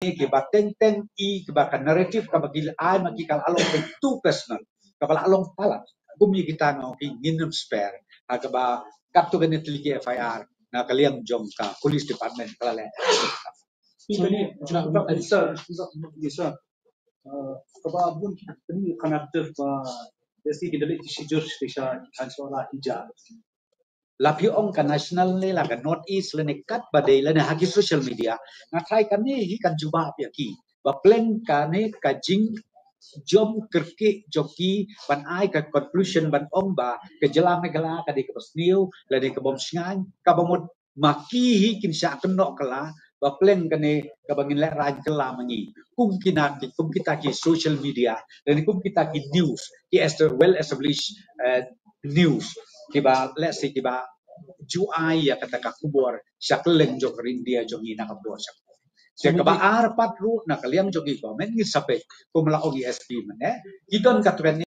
kiba teng kiba kan narrative ka bagil ay magikal along too personal kabala along palat bumi kita no ginum spare agaba kapto ganit ligi FIR na kaliang jom ka police department kala Sir, kababun ini kanaktif desi kita lihat sijur sisa kansola hijab. Lapiong ka national nila ka northeast la kat badai la na hagi social media na try kami hi kan juba ki ba plan kane ka jing jom kerki joki ban ai ka conclusion ban ong ba ke jela megala ka di ka sniu la di ka bom sngan ka bom maki hi kin sya kenok kala ba plan kane ka bangin la raj kala mangi kum kita ki social media dan kum kita ki news ki as well established news kiba let's say kiba juai ya kata kubor syakleng jok rindia jongi na kabor syak siya kaba arpat ru na kaliang jogi komen ni sape kumla ogi SP man gidon katren